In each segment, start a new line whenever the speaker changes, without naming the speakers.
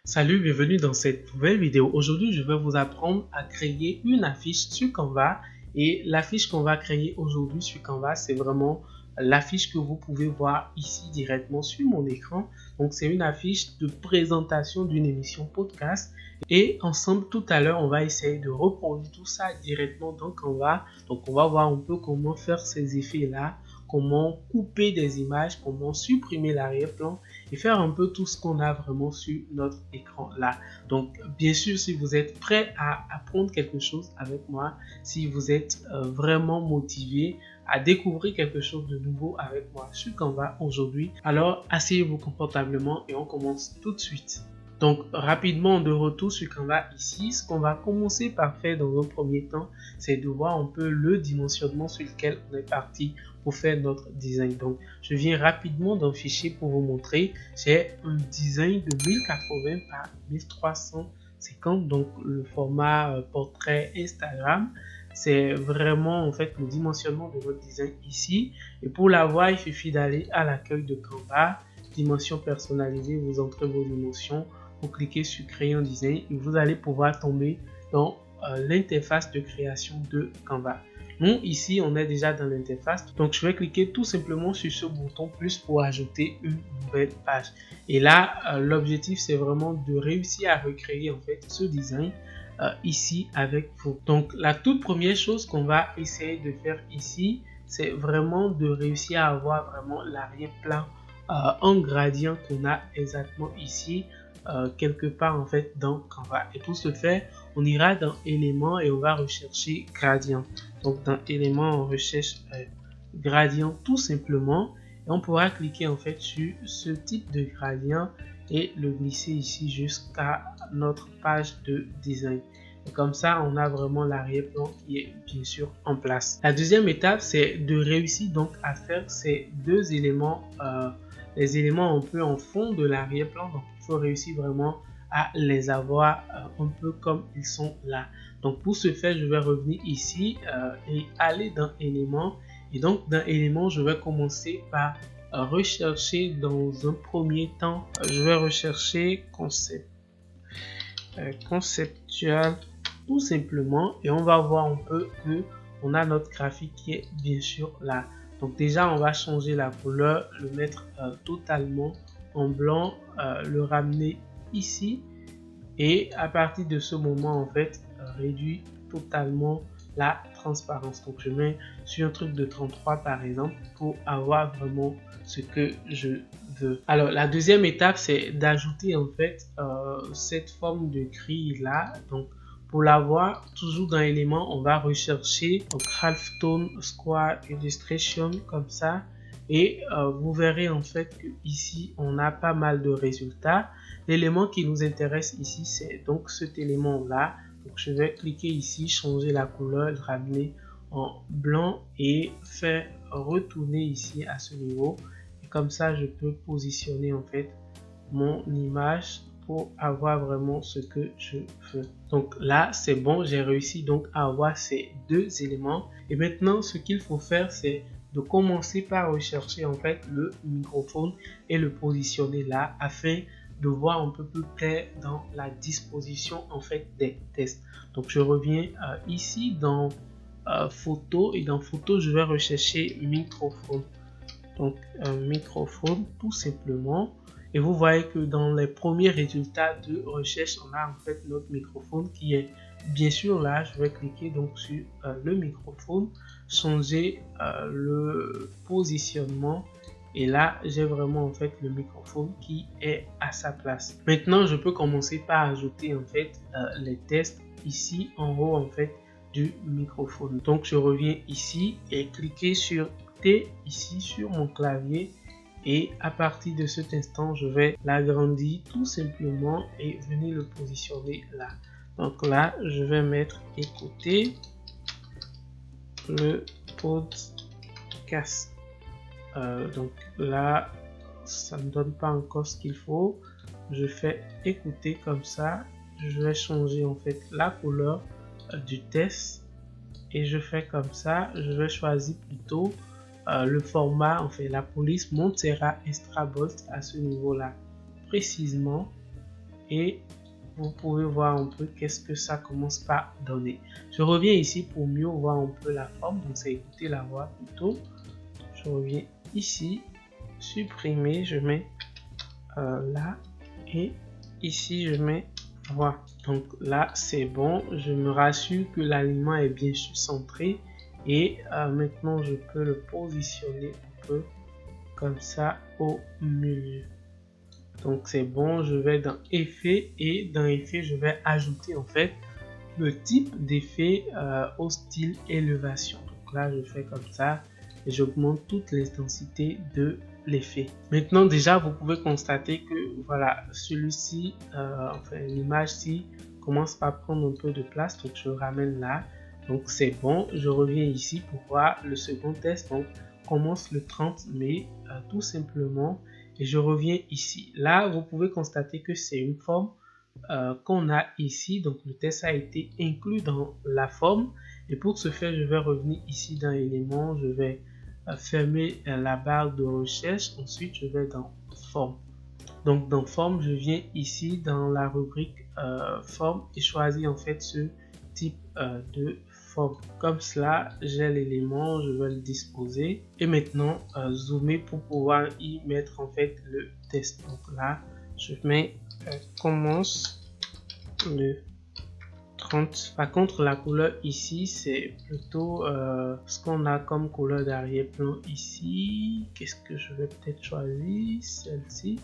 Salut, bienvenue dans cette nouvelle vidéo. Aujourd'hui, je vais vous apprendre à créer une affiche sur Canva. Et l'affiche qu'on va créer aujourd'hui sur Canva, c'est vraiment l'affiche que vous pouvez voir ici directement sur mon écran. Donc, c'est une affiche de présentation d'une émission podcast. Et ensemble, tout à l'heure, on va essayer de reproduire tout ça directement dans Canva. Donc, on va voir un peu comment faire ces effets-là, comment couper des images, comment supprimer l'arrière-plan et faire un peu tout ce qu'on a vraiment sur notre écran là. Donc bien sûr, si vous êtes prêt à apprendre quelque chose avec moi, si vous êtes vraiment motivé à découvrir quelque chose de nouveau avec moi sur Canva aujourd'hui, alors asseyez-vous confortablement et on commence tout de suite. Donc rapidement de retour sur Canva ici, ce qu'on va commencer par faire dans un premier temps, c'est de voir un peu le dimensionnement sur lequel on est parti pour faire notre design. Donc je viens rapidement d'un fichier pour vous montrer. J'ai un design de 1080 par 1350, donc le format portrait Instagram. C'est vraiment en fait le dimensionnement de votre design ici. Et pour l'avoir, il suffit d'aller à l'accueil de Canva, dimension personnalisée, vous entrez vos dimensions. Vous cliquez sur créer un design et vous allez pouvoir tomber dans l'interface de création de Canva. Nous ici on est déjà dans l'interface, donc je vais cliquer tout simplement sur ce bouton plus pour ajouter une nouvelle page. Et là l'objectif c'est vraiment de réussir à recréer en fait ce design ici avec vous. Donc la toute première chose qu'on va essayer de faire ici, c'est vraiment de réussir à avoir vraiment l'arrière-plan en gradient qu'on a exactement ici quelque part en fait dans Canva. Et pour ce faire, on ira dans éléments et on va rechercher gradient. Donc dans éléments, on recherche gradient tout simplement et on pourra cliquer en fait sur ce type de gradient et le glisser ici jusqu'à notre page de design. Et comme ça, on a vraiment l'arrière-plan qui est bien sûr en place. La deuxième étape, c'est de réussir donc à faire ces deux éléments, les éléments un peu en fond de l'arrière-plan. Donc, il faut réussir vraiment à les avoir un peu comme ils sont là. Donc, pour ce faire, je vais revenir ici et aller dans éléments. Et donc, dans éléments, je vais commencer par rechercher dans un premier temps. Je vais rechercher conceptual tout simplement et on va voir un peu que on a notre graphique qui est bien sûr là. Donc déjà on va changer la couleur, le mettre totalement en blanc, le ramener ici et à partir de ce moment en fait réduire totalement la transparence. Donc je mets sur un truc de 33 par exemple pour avoir vraiment ce que je veux. Alors la deuxième étape c'est d'ajouter en fait cette forme de grille là. Donc pour l'avoir, toujours dans éléments, on va rechercher donc halftone square illustration comme ça et vous verrez en fait que ici on a pas mal de résultats. L'élément qui nous intéresse ici c'est donc cet élément là. Donc je vais cliquer ici, changer la couleur, le ramener en blanc et faire retourner ici à ce niveau. Et comme ça je peux positionner en fait mon image pour avoir vraiment ce que je veux. Donc là c'est bon, j'ai réussi donc à avoir ces deux éléments et maintenant ce qu'il faut faire c'est de commencer par rechercher en fait le microphone et le positionner là afin de voir un peu plus clair dans la disposition en fait des tests. Donc je reviens ici dans photo et dans photo je vais rechercher microphone. Donc un microphone tout simplement. Et vous voyez que dans les premiers résultats de recherche, on a en fait notre microphone qui est bien sûr là. Je vais cliquer donc sur le microphone, changer le positionnement. Et là, j'ai vraiment en fait le microphone qui est à sa place. Maintenant, je peux commencer par ajouter en fait les tests ici en haut en fait du microphone. Donc, je reviens ici et cliquer sur T ici sur mon clavier. Et à partir de cet instant, je vais l'agrandir tout simplement et venir le positionner là. Donc là, je vais mettre écouter le podcast. Donc là, ça ne me donne pas encore ce qu'il faut. Je fais écouter comme ça. Je vais changer en fait la couleur du test et je fais comme ça. Je vais choisir plutôt le format, en fait la police Montserrat Extra Bold à ce niveau là précisément et vous pouvez voir un peu qu'est-ce que ça commence par donner. Je reviens ici pour mieux voir un peu la forme, donc c'est écouter la voix plutôt. Je reviens ici, supprimer, je mets là, et ici je mets voix. Donc là c'est bon, je me rassure que l'alignement est bien sûr centré, et maintenant je peux le positionner un peu comme ça au milieu. Donc c'est bon, je vais dans effet, et dans effet je vais ajouter en fait le type d'effet au style élévation. Donc là je fais comme ça et j'augmente toute l'intensité de l'effet. Maintenant déjà vous pouvez constater que voilà, celui-ci, enfin l'image-ci commence par prendre un peu de place, donc je ramène là. Donc c'est bon, je reviens ici pour voir le second test. Donc commence le 30 mai tout simplement, et je reviens ici. Là vous pouvez constater que c'est une forme qu'on a ici, donc le test a été inclus dans la forme, et pour ce faire je vais revenir ici dans éléments, je vais fermer la barre de recherche, ensuite je vais dans forme. Donc dans forme je viens ici dans la rubrique forme et choisis en fait ce type de forme. Comme cela j'ai l'élément, je vais le disposer, et maintenant zoomer pour pouvoir y mettre en fait le test. Donc là je mets commence le 30. Par contre la couleur ici c'est plutôt ce qu'on a comme couleur d'arrière-plan ici. Qu'est-ce que je vais peut-être choisir? Celle-ci,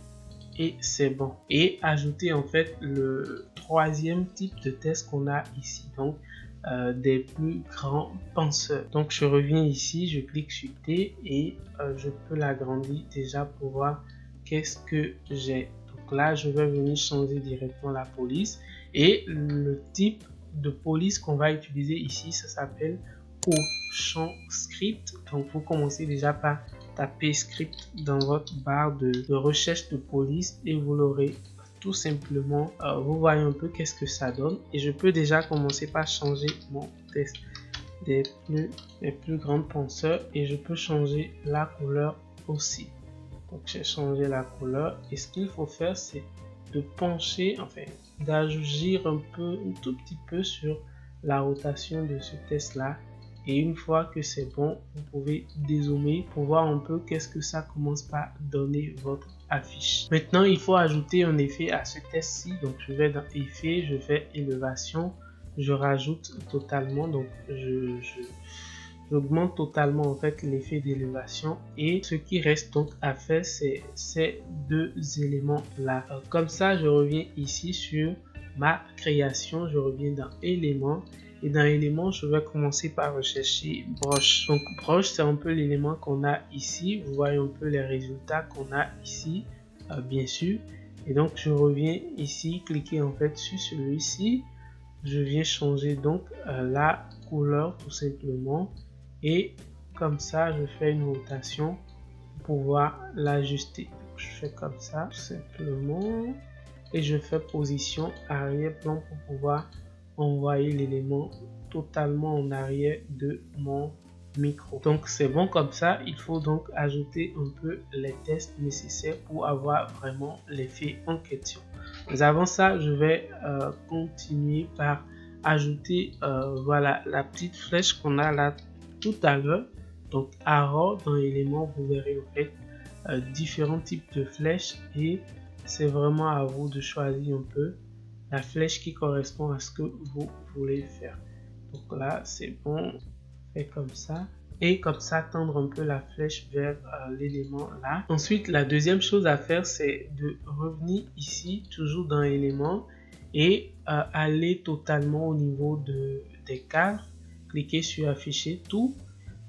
et c'est bon. Et ajouter en fait le troisième type de test qu'on a ici, donc des plus grands penseurs. Donc je reviens ici, je clique sur T, et je peux l'agrandir déjà pour voir qu'est-ce que j'ai. Donc là je vais venir changer directement la police, et le type de police qu'on va utiliser ici, ça s'appelle Cochon Script. Donc vous commencez déjà par taper script dans votre barre de recherche de police, et vous l'aurez tout simplement. Vous voyez un peu qu'est-ce que ça donne, et je peux déjà commencer par changer mon test des plus grands penseurs, et je peux changer la couleur aussi. Donc j'ai changé la couleur, et ce qu'il faut faire c'est de pencher, enfin d'agir un tout petit peu sur la rotation de ce test là, et une fois que c'est bon vous pouvez dézoomer pour voir un peu qu'est-ce que ça commence par donner votre affiche. Maintenant il faut ajouter un effet à ce test-ci, donc je vais dans effet, je fais élévation, je rajoute totalement, donc j'augmente totalement en fait l'effet d'élévation, et ce qui reste donc à faire c'est ces deux éléments là. Comme ça je reviens ici sur ma création, je reviens dans éléments, et dans éléments je vais commencer par rechercher broche. Donc broche c'est un peu l'élément qu'on a ici, vous voyez un peu les résultats qu'on a ici bien sûr, et donc je reviens ici, cliquer en fait sur celui-ci, je viens changer donc la couleur tout simplement, et comme ça je fais une rotation pour pouvoir l'ajuster. Je fais comme ça tout simplement, et je fais position arrière-plan pour pouvoir envoyer l'élément totalement en arrière de mon micro. Donc c'est bon comme ça. Il faut donc ajouter un peu les tests nécessaires pour avoir vraiment l'effet en question. Mais avant ça je vais continuer par ajouter voilà la petite flèche qu'on a là tout à l'heure. Donc arrow dans l'élément, vous verrez en fait différents types de flèches, et c'est vraiment à vous de choisir un peu la flèche qui correspond à ce que vous voulez faire. Donc là c'est bon, fait comme ça, et comme ça tendre un peu la flèche vers l'élément là. Ensuite la deuxième chose à faire c'est de revenir ici toujours dans l'élément, et aller totalement au niveau des cadres, cliquez sur afficher tout,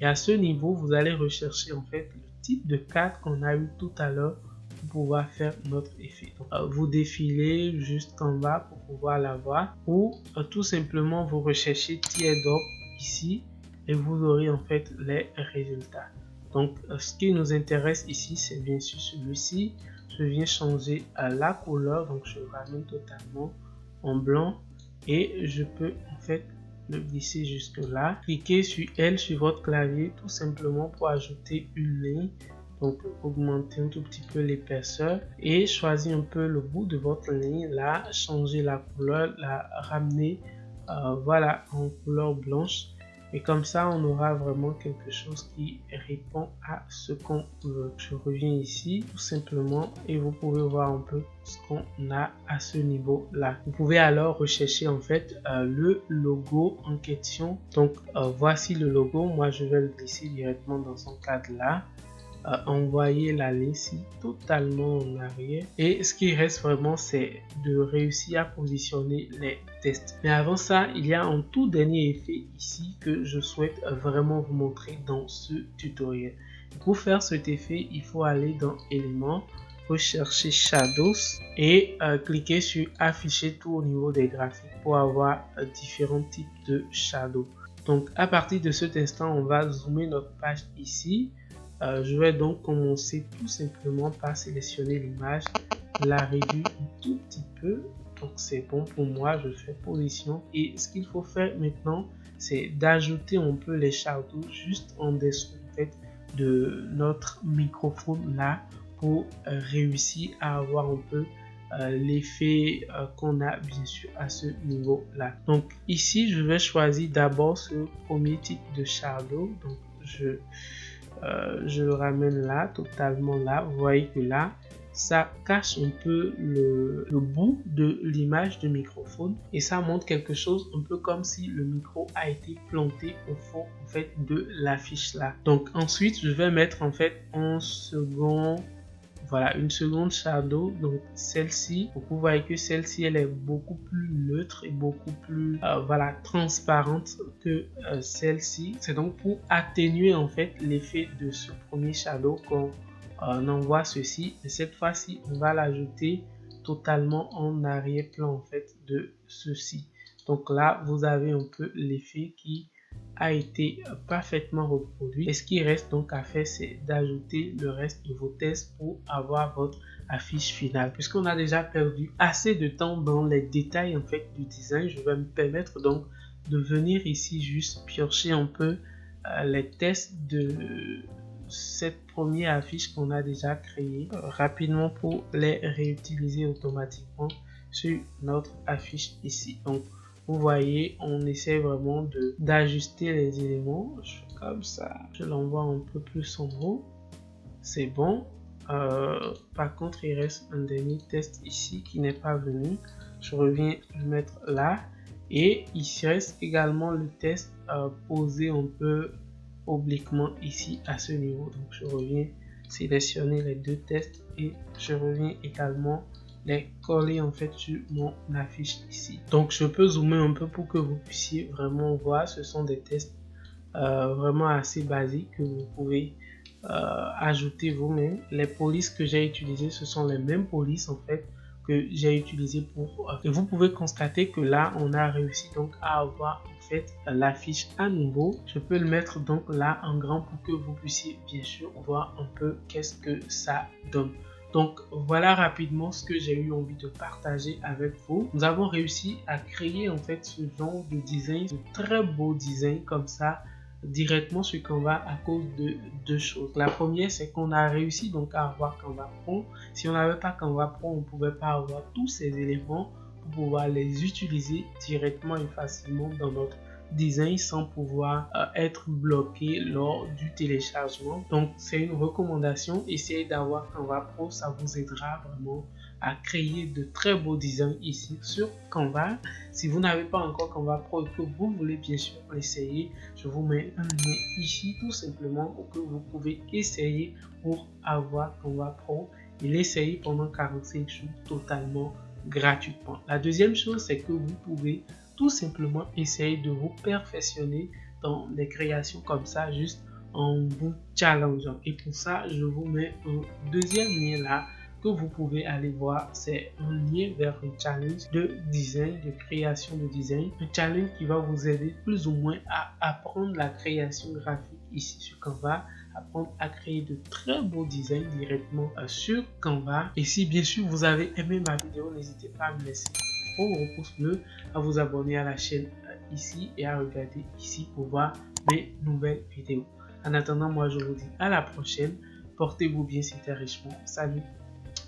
et à ce niveau vous allez rechercher en fait le type de cadre qu'on a eu tout à l'heure pour pouvoir faire notre effet. Donc, vous défilez jusqu'en bas pour pouvoir l'avoir, ou tout simplement vous recherchez teardrop ici, et vous aurez en fait les résultats. Donc ce qui nous intéresse ici c'est bien sûr celui-ci. Je viens changer la couleur, donc je ramène totalement en blanc, et je peux en fait le glisser jusque là. Cliquez sur L sur votre clavier tout simplement pour ajouter une ligne, Donc augmentez un tout petit peu l'épaisseur et choisissez un peu le bout de votre ligne là, changez la couleur, la ramenez voilà en couleur blanche. Et comme ça, on aura vraiment quelque chose qui répond à ce qu'on veut. Je reviens ici tout simplement et vous pouvez voir un peu ce qu'on a à ce niveau-là. Vous pouvez alors rechercher en fait le logo en question. Donc voici le logo. Moi, je vais le glisser directement dans son cadre là. Envoyer la lessive totalement en arrière et ce qui reste vraiment c'est de réussir à positionner les tests. Mais avant ça, il y a un tout dernier effet ici que je souhaite vraiment vous montrer dans ce tutoriel. Pour faire cet effet, il faut aller dans éléments, rechercher shadows et cliquer sur afficher tout au niveau des graphiques pour avoir différents types de shadows. Donc à partir de cet instant, on va zoomer notre page ici. Je vais donc commencer tout simplement par sélectionner l'image, la réduire un tout petit peu. Donc c'est bon pour moi, je fais position. Et ce qu'il faut faire maintenant, c'est d'ajouter un peu les shadows juste en dessous en fait, de notre microphone là pour réussir à avoir un peu l'effet qu'on a bien sûr à ce niveau là. Donc ici, je vais choisir d'abord ce premier type de shadow. Donc je le ramène là, totalement là. Vous voyez que là, ça cache un peu le bout de l'image de microphone et ça montre quelque chose un peu comme si le micro a été planté au fond en fait de l'affiche là. Donc ensuite, je vais mettre en fait en second. Voilà, une seconde shadow, donc celle-ci, vous voyez que celle-ci, elle est beaucoup plus neutre et beaucoup plus voilà, transparente que celle-ci. C'est donc pour atténuer en fait l'effet de ce premier shadow qu'on envoie ceci. Et cette fois-ci, on va l'ajouter totalement en arrière-plan en fait de ceci. Donc là, vous avez un peu l'effet qui a été parfaitement reproduit et ce qui reste donc à faire c'est d'ajouter le reste de vos tests pour avoir votre affiche finale. Puisqu'on a déjà perdu assez de temps dans les détails en fait du design, je vais me permettre donc de venir ici juste piocher un peu les tests de cette première affiche qu'on a déjà créée rapidement pour les réutiliser automatiquement sur notre affiche ici. Donc vous voyez, on essaie vraiment d'ajuster les éléments. Je fais comme ça. Je l'envoie un peu plus en haut. C'est bon. Par contre, il reste un dernier test ici qui n'est pas venu. Je reviens le mettre là. Et il reste également le test posé un peu obliquement ici à ce niveau. Donc, je reviens sélectionner les deux tests et je reviens également les coller en fait sur mon affiche ici. Donc je peux zoomer un peu pour que vous puissiez vraiment voir. Ce sont des tests vraiment assez basiques que vous pouvez ajouter vous-même. Les polices que j'ai utilisées, ce sont les mêmes polices en fait que j'ai utilisé pour et vous pouvez constater que là on a réussi donc à avoir en fait l'affiche à nouveau. Je peux le mettre donc là en grand pour que vous puissiez bien sûr voir un peu qu'est-ce que ça donne. Donc voilà rapidement ce que j'ai eu envie de partager avec vous. Nous avons réussi à créer en fait ce genre de design, de très beau design comme ça directement sur Canva à cause de deux choses. La première, c'est qu'on a réussi donc à avoir Canva Pro. Si on n'avait pas Canva Pro, on ne pouvait pas avoir tous ces éléments pour pouvoir les utiliser directement et facilement dans notre design sans pouvoir être bloqué lors du téléchargement. Donc c'est une recommandation, essayez d'avoir Canva Pro, ça vous aidera vraiment à créer de très beaux designs ici sur Canva. Si vous n'avez pas encore Canva Pro et que vous voulez bien sûr l'essayer, je vous mets un lien ici tout simplement pour que vous pouvez essayer pour avoir Canva Pro et l'essayer pendant 45 jours totalement gratuitement. La deuxième chose, c'est que vous pouvez tout simplement essayer de vous perfectionner dans des créations comme ça, juste en vous challengeant. Et pour ça, je vous mets un deuxième lien là que vous pouvez aller voir. C'est un lien vers un challenge de design, de création de design. Un challenge qui va vous aider plus ou moins à apprendre la création graphique ici sur Canva, apprendre à créer de très beaux designs directement sur Canva. Et si bien sûr vous avez aimé ma vidéo, n'hésitez pas à me laisser un gros pouce bleu, à vous abonner à la chaîne ici et à regarder ici pour voir mes nouvelles vidéos. En attendant, moi je vous dis à la prochaine. Portez-vous bien, c'était Richemont. Salut!